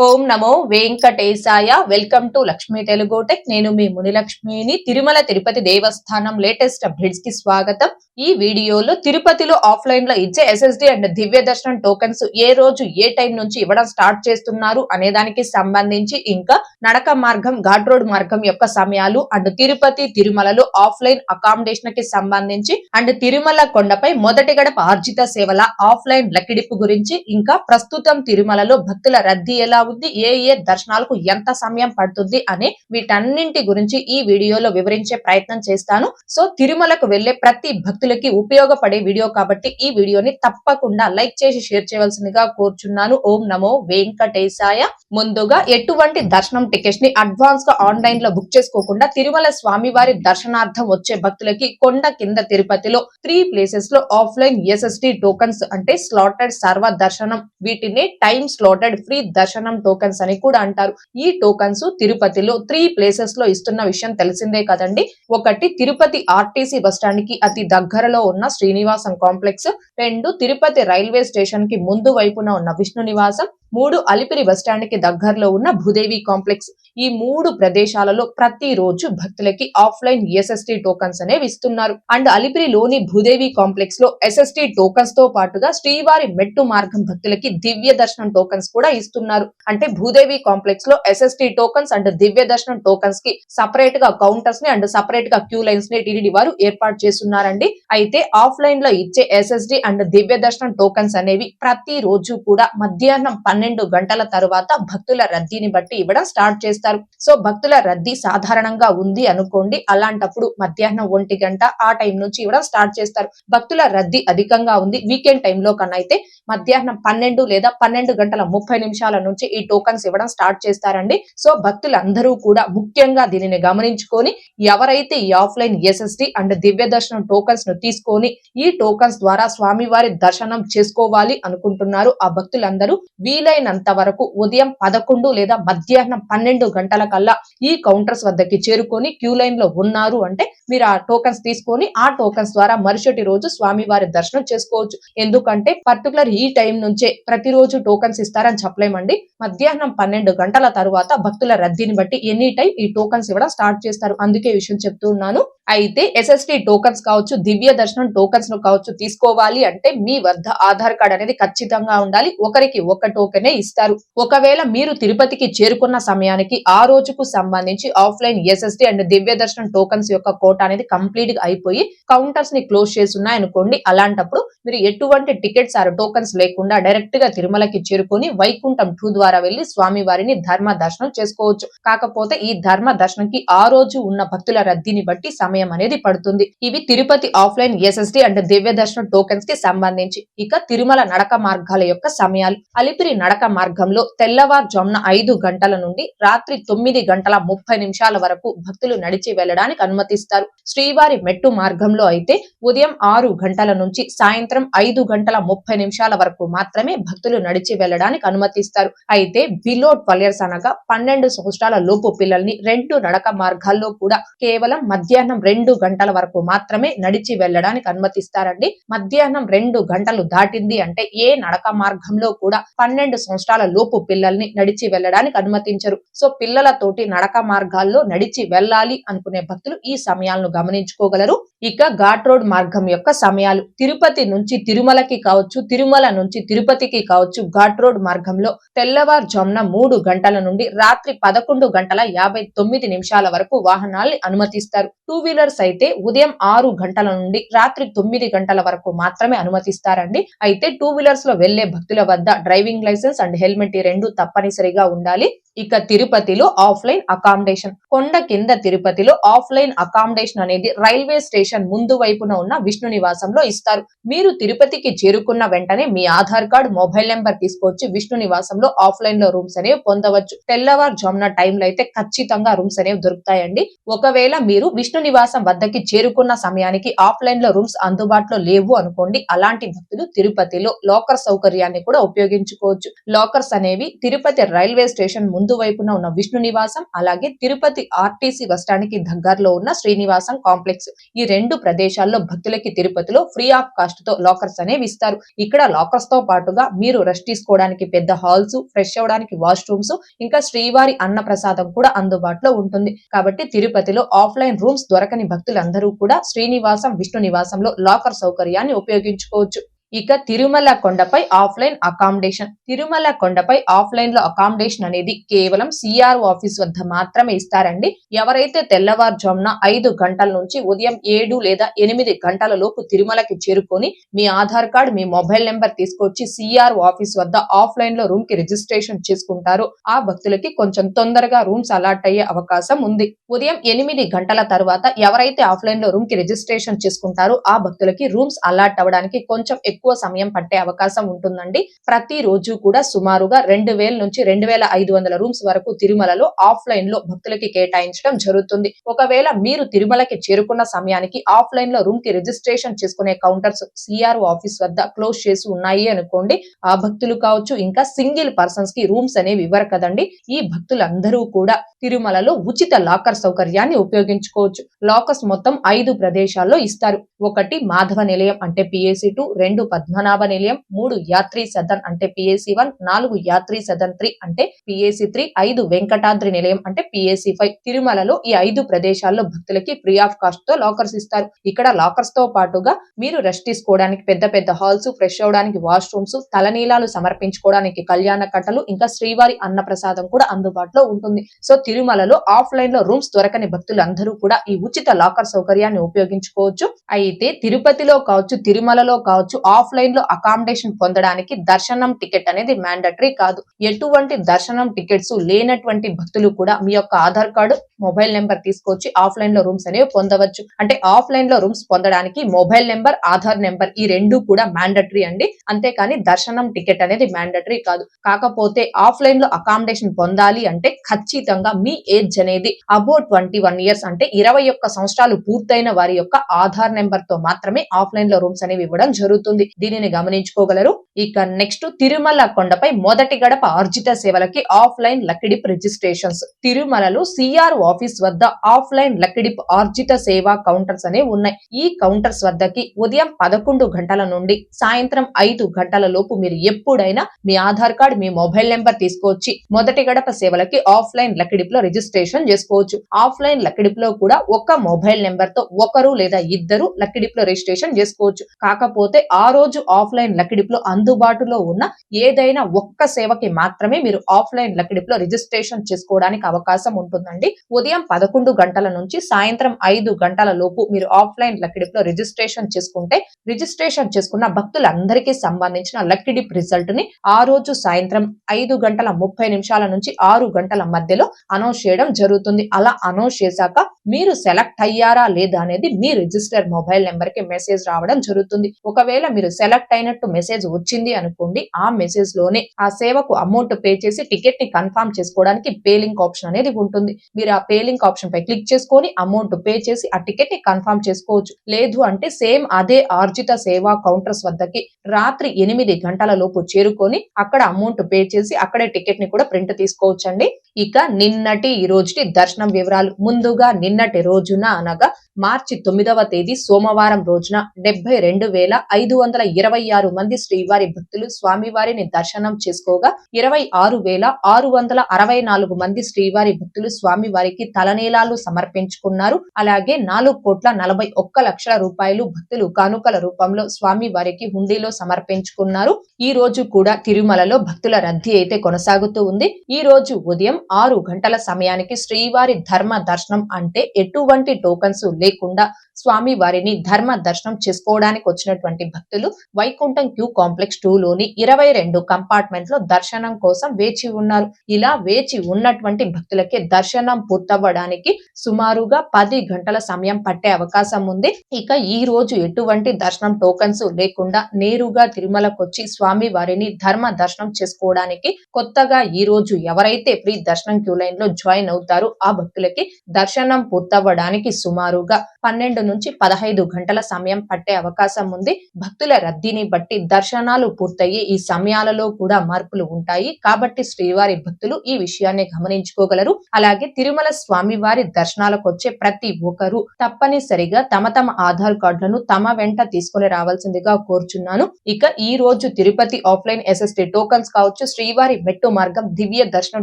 Om Namo Venkatesaya. Welcome to Lakshmi Telugu tech. నేను మీ మునిలక్ష్మిని. తిరుమల తిరుపతి దేవస్థానం latest updates కి స్వాగతం. ఈ వీడియోలో తిరుపతిలో ఆఫ్లైన్ లో ఇచ్చే ఎస్ఎస్డి అండ్ దివ్య దర్శనం టోకెన్స్ ఏ రోజు ఏ టైం నుంచి ఇవ్వడం స్టార్ట్ చేస్తున్నారు అనే దానికి సంబంధించి, ఇంకా నడక మార్గం ఘాట్ రోడ్ మార్గం యొక్క సమయాలు అండ్ తిరుపతి తిరుమలలో ఆఫ్లైన్ అకామిడేషన్ కి సంబంధించి అండ్ తిరుమల కొండపై మొదటి గడప ఆర్జిత సేవల ఆఫ్లైన్ లెక్కిడిపు గురించి, ఇంకా ప్రస్తుతం తిరుమలలో భక్తుల రద్దీ ఎలా ఉంది, ఏ దర్శనాలకు ఎంత సమయం పడుతుంది అనే వీటన్నింటి గురించి ఈ వీడియోలో వివరించే ప్రయత్నం చేస్తాను. సో తిరుమలకు వెళ్లే ప్రతి భక్తులకి ఉపయోగపడే వీడియో కాబట్టి ఈ వీడియోని తప్పకుండా లైక్ చేసి షేర్ చేయవలసిందిగా కోరుచున్నాను. ఓం నమో వెంకటేశాయ. ముందుగా ఎటువంటి దర్శనం టికెట్స్ ని అడ్వాన్స్ గా ఆన్లైన్ లో బుక్ చేసుకోకుండా తిరుమల స్వామివారి దర్శనార్థం వచ్చే భక్తులకి కొండ కింద తిరుపతిలో 3 ప్లేసెస్ లో ఆఫ్లైన్ ఎస్ఎస్డి టోకన్స్ అంటే స్లాటెడ్ సర్వ దర్శనం, వీటిని టైమ్ స్లాటెడ్ ఫ్రీ దర్శనం టోకన్స్ అని కూడా అంటారు. ఈ టోకన్స్ తిరుపతిలో 3 ప్లేసెస్ లో ఇస్తున్న విషయం తెలిసిందే కదండి. ఒకటి తిరుపతి ఆర్టీసీ బస్టాండ్ కి అతి దగ్గరలో ఉన్న Srinivasam complex, 2 Tirupati railway station కి ముందు వైపున ఉన్న విష్ణు నివాసం, 3 అలిపిరి బస్టాండ్ కి దగ్గరలో ఉన్న భూదేవి కాంప్లెక్స్. ఈ 3 ప్రదేశాలలో ప్రతి రోజు భక్తులకి ఆఫ్లైన్ ఎస్ఎస్టీ టోకన్స్ అనేవి ఇస్తున్నారు. అండ్ అలిపిరిలోని భూదేవి కాంప్లెక్స్ లో ఎస్ఎస్టీ టోకన్స్ తో పాటుగా శ్రీవారి మెట్టు మార్గం భక్తులకి దివ్య దర్శనం టోకన్స్ కూడా ఇస్తున్నారు. అంటే భూదేవి కాంప్లెక్స్ లో ఎస్ఎస్టీ టోకన్స్ అండ్ దివ్య దర్శనం టోకన్స్ కి సపరేట్ గా కౌంటర్స్ ని అండ్ సపరేట్ గా క్యూ లైన్స్ ని టీటీడీ వారు ఏర్పాటు చేస్తున్నారండి. అయితే ఆఫ్లైన్ లో ఇచ్చే ఎస్ఎస్డి అండ్ దివ్య దర్శనం టోకన్స్ అనేవి ప్రతి రోజు కూడా మధ్యాహ్నం 12 గంటల తరువాత భక్తుల రద్దీని బట్టి ఇవ్వడం స్టార్ట్ చేస్తారు. సో భక్తుల రద్దీ సాధారణంగా ఉంది అనుకోండి, అలాంటప్పుడు మధ్యాహ్నం 1 గంట ఆ టైం నుంచి ఇవ్వడం స్టార్ట్ చేస్తారు. భక్తుల రద్దీ అధికంగా ఉంది వీకెండ్ టైంలో కన్నా అయితే మధ్యాహ్నం 12 లేదా 12 గంటల 30 నిమిషాల నుంచి ఈ టోకన్స్ ఇవ్వడం స్టార్ట్ చేస్తారండి. సో భక్తులందరూ కూడా ముఖ్యంగా దీనిని గమనించుకొని, ఎవరైతే ఈ ఆఫ్లైన్ ఎస్ఎస్డి అండ్ దివ్య దర్శనం టోకన్స్ ను తీసుకొని ఈ టోకన్స్ ద్వారా స్వామివారి దర్శనం చేసుకోవాలి అనుకుంటున్నారు, ఆ భక్తులందరూ వీలైనంత వరకు ఉదయం 11 లేదా మధ్యాహ్నం 12 గంటల కల్లా ఈ కౌంటర్స్ వద్దకి చేరుకొని క్యూ లైన్ లో ఉన్నారు అంటే మీరు ఆ టోకన్స్ తీసుకొని ఆ టోకన్స్ ద్వారా మరుసటి రోజు స్వామివారి దర్శనం చేసుకోవచ్చు. ఎందుకంటే పర్టికులర్ ఈ టైం నుంచే ప్రతిరోజు టోకన్స్ ఇస్తారని చెప్పలేమండి. మధ్యాహ్నం 12 గంటల తరువాత భక్తుల రద్దీని బట్టి ఎనీ టైం ఈ టోకన్స్ ఇవ్వడం స్టార్ట్ చేస్తారు. అందుకే ఈ విషయం చెప్తూ ఉన్నాను. అయితే ఎస్ఎస్డి టోకన్స్ కావచ్చు, దివ్య దర్శనం టోకన్స్ ను కావచ్చు తీసుకోవాలి అంటే మీ వద్ద ఆధార్ కార్డ్ అనేది ఖచ్చితంగా ఉండాలి. ఒకరికి ఒక టోకెనే ఇస్తారు. ఒకవేళ మీరు తిరుపతికి చేరుకున్న సమయానికి ఆ రోజుకు సంబంధించి ఆఫ్లైన్ ఎస్ఎస్డి అండ్ దివ్య దర్శనం టోకన్స్ యొక్క కోట అనేది కంప్లీట్ గా అయిపోయి కౌంటర్స్ ని క్లోజ్ చేసి ఉన్నాయనుకోండి, అలాంటప్పుడు మీరు ఎటువంటి టికెట్స్ ఆర్ టోకన్స్ లేకుండా డైరెక్ట్ గా తిరుమలకి చేరుకొని వైకుంఠం 2 ద్వారా వెళ్లి స్వామి వారిని ధర్మ దర్శనం చేసుకోవచ్చు. కాకపోతే ఈ ధర్మ దర్శనంకి ఆ రోజు ఉన్న భక్తుల రద్దీని బట్టి సమయం అనేది పడుతుంది. ఇవి తిరుపతి ఆఫ్లైన్ ఎస్ఎస్డి అండ్ దివ్య దర్శనం టోకెన్స్ కి సంబంధించి. ఇక తిరుమల నడక మార్గాల యొక్క సమయాలు. అలిపిరి నడక మార్గంలో తెల్లవారుజామున 5 గంటల నుండి రాత్రి 9 గంటల 30 నిమిషాల వరకు భక్తులు నడిచి వెళ్లడానికి అనుమతిస్తారు. శ్రీవారి మెట్టు మార్గంలో అయితే ఉదయం 6 గంటల నుంచి సాయంత్రం 5 గంటల 30 నిమిషాల వరకు మాత్రమే భక్తులు నడిచి వెళ్లడానికి అనుమతిస్తారు. అయితే బిలో 12 ఇయర్స్ అనగా 12 సంవత్సరాల లోపు పిల్లల్ని 2 నడక మార్గాల్లో కూడా కేవలం మధ్యాహ్నం 2 గంటల వరకు మాత్రమే నడిచి వెళ్లడానికి అనుమతిస్తారండి. మధ్యాహ్నం 2 గంటలు దాటింది అంటే ఏ నడక మార్గంలో కూడా 12 సంవత్సరాల లోపు పిల్లల్ని నడిచి వెళ్లడానికి అనుమతించరు. సో పిల్లలతోటి నడక మార్గాల్లో నడిచి వెళ్ళాలి అనుకునే భక్తులు ఈ సమయాలను గమనించుకోగలరు. ఇక ఘాట్ రోడ్ మార్గం యొక్క సమయాలు. తిరుపతి నుంచి తిరుమలకి కావచ్చు, తిరుమల నుంచి తిరుపతికి కావచ్చు, ఘాట్ రోడ్ మార్గంలో తెల్లవారుజామున 3 గంటల నుండి రాత్రి 11 గంటల 59 నిమిషాల వరకు వాహనాల్ని అనుమతిస్తారు. 2 వీలర్స్ అయితే ఉదయం 6 గంటల నుండి రాత్రి 9 గంటల వరకు మాత్రమే అనుమతిస్తారండి. అయితే 2 వీలర్స్ లో వెళ్లే భక్తుల వద్ద డ్రైవింగ్ లైసెన్స్ అండ్ హెల్మెట్ ఈ 2 తప్పనిసరిగా ఉండాలి. ఇక తిరుపతిలో ఆఫ్లైన్ అకామిడేషన్. కొండ కింద తిరుపతిలో ఆఫ్లైన్ అకామిడేషన్ అనేది రైల్వే స్టేషన్ ముందు వైపున ఉన్న విష్ణు నివాసంలో ఇస్తారు. మీరు తిరుపతికి చేరుకున్న వెంటనే మీ ఆధార్ కార్డ్, మొబైల్ నెంబర్ తీసుకొచ్చి విష్ణు నివాసంలో ఆఫ్లైన్ లో రూమ్స్ అనేవి పొందవచ్చు. తెల్లవారుజామున టైంలో అయితే ఖచ్చితంగా రూమ్స్ అనేవి దొరుకుతాయండి. ఒకవేళ మీరు విష్ణు నివాసం వద్దకి చేరుకున్న సమయానికి ఆఫ్లైన్ లో రూమ్స్ అందుబాటులో లేవు అనుకోండి, అలాంటి భక్తులు తిరుపతిలో లాకర్ సౌకర్యాన్ని కూడా ఉపయోగించుకోవచ్చు. లాకర్స్ అనేవి తిరుపతి రైల్వే స్టేషన్ ముందు వైపున ఉన్న విష్ణు నివాసం, అలాగే తిరుపతి ఆర్టీసీ బస్టాండ్ కి దగ్గరలో ఉన్న శ్రీనివాసం కాంప్లెక్స్, ఈ రెండు ప్రదేశాల్లో భక్తులకి తిరుపతిలో ఫ్రీ ఆఫ్ కాస్ట్ తో లాకర్స్ అనేవి ఇస్తారు. ఇక్కడ లాకర్స్ తో పాటుగా మీరు రెస్ట్ తీసుకోవడానికి పెద్ద హాల్స్, ఫ్రెష్ అవ్వడానికి వాష్రూమ్స్, ఇంకా శ్రీవారి అన్న ప్రసాదం కూడా అందుబాటులో ఉంటుంది. కాబట్టి తిరుపతిలో ఆఫ్లైన్ రూమ్స్ దొరకని భక్తులందరూ కూడా శ్రీనివాసం, విష్ణు నివాసంలో లాకర్ సౌకర్యాన్ని ఉపయోగించుకోవచ్చు. ఇక తిరుమల కొండపై ఆఫ్లైన్ అకామిడేషన్. తిరుమల కొండపై ఆఫ్లైన్ లో అకామిడేషన్ అనేది కేవలం సిఆర్ఓ ఆఫీస్ వద్ద మాత్రమే ఇస్తారండి. ఎవరైతే తెల్లవారుజామున 5 గంటల నుంచి ఉదయం 7 లేదా 8 గంటల లోపు తిరుమలకి చేరుకొని మీ ఆధార్ కార్డ్, మీ మొబైల్ నెంబర్ తీసుకొచ్చి సిఆర్ఓ ఆఫీస్ వద్ద ఆఫ్లైన్ లో రూమ్ కి రిజిస్ట్రేషన్ చేసుకుంటారో ఆ భక్తులకి కొంచెం తొందరగా రూమ్స్ అలాట్ అయ్యే అవకాశం ఉంది. ఉదయం 8 గంటల తర్వాత ఎవరైతే ఆఫ్లైన్ లో రూమ్ కి రిజిస్ట్రేషన్ చేసుకుంటారో ఆ భక్తులకి రూమ్స్ అలాట్ అవ్వడానికి కొంచెం ఎక్కువ సమయం పట్టే అవకాశం ఉంటుందండి. ప్రతి రోజు కూడా సుమారుగా 2000 నుంచి 2500 రూమ్స్ వరకు తిరుమలలో ఆఫ్లైన్ లో భక్తులకి కేటాయించడం జరుగుతుంది. ఒకవేళ మీరు తిరుమలకి చేరుకున్న సమయానికి ఆఫ్లైన్ లో రూమ్ కి రిజిస్ట్రేషన్ చేసుకునే కౌంటర్స్ సిఆర్ఓ ఆఫీస్ వద్ద క్లోజ్ చేసి ఉన్నాయి అనుకోండి, ఆ భక్తులు కావచ్చు, ఇంకా సింగిల్ పర్సన్స్ కి రూమ్స్ అనేవి ఇవ్వరు కదండి. ఈ భక్తులందరూ కూడా తిరుమలలో ఉచిత లాకర్ సౌకర్యాన్ని ఉపయోగించుకోవచ్చు. లాకర్స్ మొత్తం 5 ప్రదేశాల్లో ఇస్తారు. 1 మాధవ నిలయం అంటే పిఏసి 2, 2 పద్మనాభ నిలయం, 3 యాత్రి సదన్ అంటే పిఏసి 1, 4 యాత్రి సదన్ 3 అంటే పిఏసి 3, 5 వెంకటాద్రి నిలయం అంటే పిఏసి 5. తిరుమలలో ఈ 5 ప్రదేశాల్లో భక్తులకి ఫ్రీ ఆఫ్ కాస్ట్ తో లాకర్స్ ఇస్తారు. ఇక్కడ లాకర్స్ తో పాటుగా మీరు రెస్ట్ తీసుకోవడానికి పెద్ద పెద్ద హాల్స్, ఫ్రెష్ అవడానికి వాష్రూమ్స్, తలనీలాలు సమర్పించుకోవడానికి కళ్యాణ కట్టలు, ఇంకా శ్రీవారి అన్న ప్రసాదం కూడా అందుబాటులో ఉంటుంది. సో తిరుమలలో ఆఫ్లైన్ లో రూమ్స్ దొరకని భక్తులందరూ కూడా ఈ ఉచిత లాకర్ సౌకర్యాన్ని ఉపయోగించుకోవచ్చు. అయితే తిరుపతిలో కావచ్చు, తిరుమలలో కావచ్చు, ఆఫ్లైన్ లో అకామిడేషన్ పొందడానికి దర్శనం టికెట్ అనేది మ్యాండటరీ కాదు. ఎటువంటి దర్శనం టికెట్స్ లేనటువంటి భక్తులు కూడా మీ యొక్క ఆధార్ కార్డు, మొబైల్ నెంబర్ తీసుకొచ్చి ఆఫ్లైన్ లో రూమ్స్ అనేవి పొందవచ్చు. అంటే ఆఫ్లైన్ లో రూమ్స్ పొందడానికి మొబైల్ నెంబర్, ఆధార్ నెంబర్ ఈ రెండు కూడా మ్యాండటరీ అండి. అంతేకాని దర్శనం టికెట్ అనేది మ్యాండటరీ కాదు. కాకపోతే ఆఫ్లైన్ లో అకామిడేషన్ పొందాలి అంటే ఖచ్చితంగా మీ ఏజ్ అనేది అబౌట్ 21 ఇయర్స్ అంటే 21 సంవత్సరాలు పూర్తయిన వారి యొక్క ఆధార్ నెంబర్ తో మాత్రమే ఆఫ్లైన్ లో రూమ్స్ అనేవి ఇవ్వడం జరుగుతుంది. దీనిని గమనించుకోగలరు. ఇక నెక్స్ట్ తిరుమల కొండపై మొదటి గడప ఆర్జిత సేవలకి ఆఫ్లైన్ లక్కిడిప్ రిజిస్ట్రేషన్స్. తిరుమలలో సిఆర్ఓ ఆఫీస్ వద్ద ఆఫ్లైన్ లక్కిడిప్ ఆర్జిత సేవా కౌంటర్స్ అనేవి ఉన్నాయి. ఈ కౌంటర్స్ వద్దకి ఉదయం 11 గంటల నుండి సాయంత్రం 5 గంటల లోపు మీరు ఎప్పుడైనా మీ ఆధార్ కార్డ్, మీ మొబైల్ నెంబర్ తీసుకొచ్చి మొదటి గడప సేవలకి ఆఫ్లైన్ లక్కిడిప్ లో రిజిస్ట్రేషన్ చేసుకోవచ్చు. ఆఫ్లైన్ లక్కిడిప్ లో కూడా ఒక మొబైల్ నెంబర్ తో ఒకరు లేదా ఇద్దరు లక్కిడిప్ లో రిజిస్ట్రేషన్ చేసుకోవచ్చు. కాకపోతే ఆ రోజు ఆఫ్లైన్ లక్కిడిప్ లో అందుబాటులో ఉన్న ఏదైనా ఒక్క సేవకి మాత్రమే మీరు ఆఫ్లైన్ లక్కిడిప్ లో రిజిస్ట్రేషన్ చేసుకోవడానికి అవకాశం ఉంటుందండి. ఉదయం 11 గంటల నుంచి సాయంత్రం 5 గంటల లోపు మీరు ఆఫ్లైన్ లక్కిడిప్ లో రిజిస్ట్రేషన్ చేసుకుంటే రిజిస్ట్రేషన్ చేసుకున్న భక్తులందరికీ సంబంధించిన లక్కిడిప్ రిజల్ట్ ని ఆ రోజు సాయంత్రం 5:30 నుంచి 6 గంటల మధ్యలో అనౌన్స్ చేయడం జరుగుతుంది. అలా అనౌన్స్ చేశాక మీరు సెలెక్ట్ అయ్యారా లేదా అనేది మీ రిజిస్టర్ మొబైల్ నెంబర్ కి మెసేజ్ రావడం జరుగుతుంది. ఒకవేళ మీరు సెలెక్ట్ అయినట్టు మెసేజ్ వచ్చింది అనుకోండి, ఆ మెసేజ్ లోనే ఆ సేవకు అమౌంట్ పే చేసి టికెట్ ని కన్ఫర్మ్ చేసుకోవడానికి పే లింక్ ఆప్షన్ అనేది ఉంటుంది. మీరు ఆ పే లింక్ ఆప్షన్ పై క్లిక్ చేసుకొని అమౌంట్ పే చేసి ఆ టికెట్ ని కన్ఫర్మ్ చేసుకోవచ్చు. లేదు అంటే సేమ్ అదే ఆర్జిత సేవా కౌంటర్స్ వద్దకి రాత్రి 8 గంటల లోపు చేరుకొని అక్కడ అమౌంట్ పే చేసి అక్కడే టికెట్ ని కూడా ప్రింట్ తీసుకోవచ్చండి. ఇక నిన్నటి ఈ రోజుటి దర్శనం వివరాలు. ముందుగా నిన్నటి రోజున అనగా మార్చి 9వ తేదీ సోమవారం రోజున 72,526 మంది శ్రీవారి భక్తులు స్వామివారిని దర్శనం చేసుకోగా 26,664 మంది శ్రీవారి భక్తులు స్వామివారికి తలనీలాలు సమర్పించుకున్నారు. అలాగే 4,41,00,000 రూపాయలు భక్తులు కానుకల రూపంలో స్వామివారికి హుండీలో సమర్పించుకున్నారు. ఈ రోజు కూడా తిరుమలలో భక్తుల రద్దీ అయితే కొనసాగుతూ ఉంది. ఈ రోజు ఉదయం 6 గంటల సమయానికి శ్రీవారి ధర్మ దర్శనం అంటే ఎటువంటి టోకన్స్ లేకుండా స్వామి వారిని ధర్మ దర్శనం చేసుకోవడానికి వచ్చినటువంటి భక్తులు వైకుంఠం క్యూ కాంప్లెక్స్ 2 లోని 22 కంపార్ట్మెంట్ లో దర్శనం కోసం వేచి ఉన్నారు. ఇలా వేచి ఉన్నటువంటి భక్తులకి దర్శనం పూర్తవ్వడానికి సుమారుగా 10 గంటల సమయం పట్టే అవకాశం ఉంది. ఇక ఈ రోజు ఎటువంటి దర్శనం టోకన్స్ లేకుండా నేరుగా తిరుమలకు వచ్చి స్వామి వారిని ధర్మ దర్శనం చేసుకోవడానికి కొత్తగా ఈ రోజు ఎవరైతే ఫ్రీ దర్శనం క్యూ లైన్ లో జాయిన్ అవుతారో ఆ భక్తులకి దర్శనం పూర్తవ్వడానికి సుమారుగా 12 నుంచి 15 గంటల సమయం పట్టే అవకాశం ఉంది. భక్తుల రద్దీని బట్టి దర్శనాలు పూర్తయ్యే ఈ సమయాలలో కూడా మార్పులు ఉంటాయి కాబట్టి శ్రీవారి భక్తులు ఈ విషయాన్ని గమనించుకోగలరు. అలాగే తిరుమల స్వామి వారి దర్శనాలకు వచ్చే ప్రతి ఒక్కరూ తప్పనిసరిగా తమ ఆధార్ కార్డులను తమ వెంట తీసుకుని రావాల్సిందిగా కోరుచున్నాను. ఇక ఈ రోజు తిరుపతి ఆఫ్లైన్ ఎస్ఎస్డి టోకన్స్ కావచ్చు, శ్రీవారి మెట్టు మార్గం దివ్య దర్శనం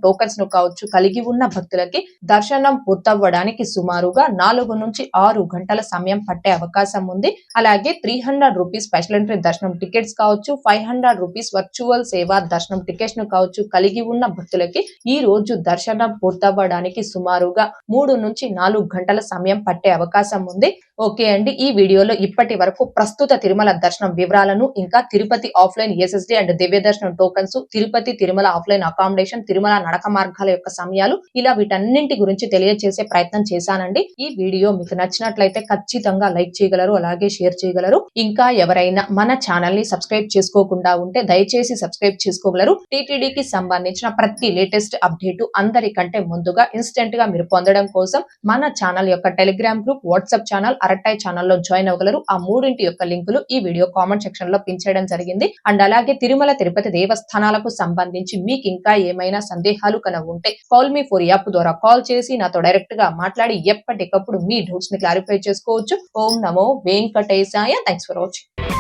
టోకన్స్ ను కావచ్చు కలిగి ఉన్న భక్తులకి దర్శనం పూర్తవ్వడానికి సుమారుగా 4 నుంచి 6 గంటల సమయం పట్టే అవకాశం ఉంది. అలాగే 300 రూపీస్ స్పెషల్ ఎంట్రీ దర్శనం టికెట్స్ కావచ్చు, 500 రూపీస్ వర్చువల్ సేవా దర్శనం టికెట్స్ ను కావచ్చు కలిగి ఉన్న భక్తులకి ఈ రోజు దర్శనం పూర్తవ్వడానికి సుమారుగా 3 నుంచి 4 గంటల సమయం పట్టే అవకాశం ఉంది. ఓకే అండి, ఈ వీడియోలో ఇప్పటి వరకు ప్రస్తుత తిరుమల దర్శనం వివరాలను, ఇంకా తిరుపతి ఆఫ్లైన్ ఎస్ఎస్డి అండ్ దివ్య దర్శనం tokens, Tirupati Tirumala offline accommodation, Tirumala నడక మార్గాల యొక్క సమయాలు, ఇలా వీటన్నింటి గురించి తెలియజేసే ప్రయత్నం చేశానండి. ఈ వీడియో మీకు నచ్చినట్లయితే ఖచ్చితంగా లైక్ చేయగలరు, అలాగే షేర్ చేయగలరు. ఇంకా ఎవరైనా మన ఛానల్ ని సబ్స్క్రైబ్ చేసుకోకుండా ఉంటే దయచేసి సబ్స్క్రైబ్ చేసుకోగలరు. టీటీడీకి సంబంధించిన ప్రతి లేటెస్ట్ అప్డేట్ అందరికంటే ముందుగా ఇన్స్టెంట్ గా మీరు పొందడం కోసం మన ఛానల్ యొక్క టెలిగ్రామ్ గ్రూప్, వాట్సాప్ ఛానల్, అరటాయ్ ఛానల్లో జాయిన్ అవ్వగలరు. ఆ మూడింటి యొక్క లింకులు ఈ వీడియో కామెంట్ సెక్షన్ లో పిన్ చేయడం జరిగింది. అండ్ అలాగే తిరుమల తిరుపతి దేవస్థానాలకు సంబంధించి మీకు ఇంకా ఏమైనా సందేహాలు ఉంటే కాల్ మీ ఫోర్ యాప్ ద్వారా కాల్ చేసి నాతో డైరెక్ట్ గా మాట్లాడి ఎప్పటికప్పుడు మీ డౌట్స్ ని క్లారిఫై చేసుకోవచ్చు. ఓం నమో వెంకటేశాయ. Thanks for watching.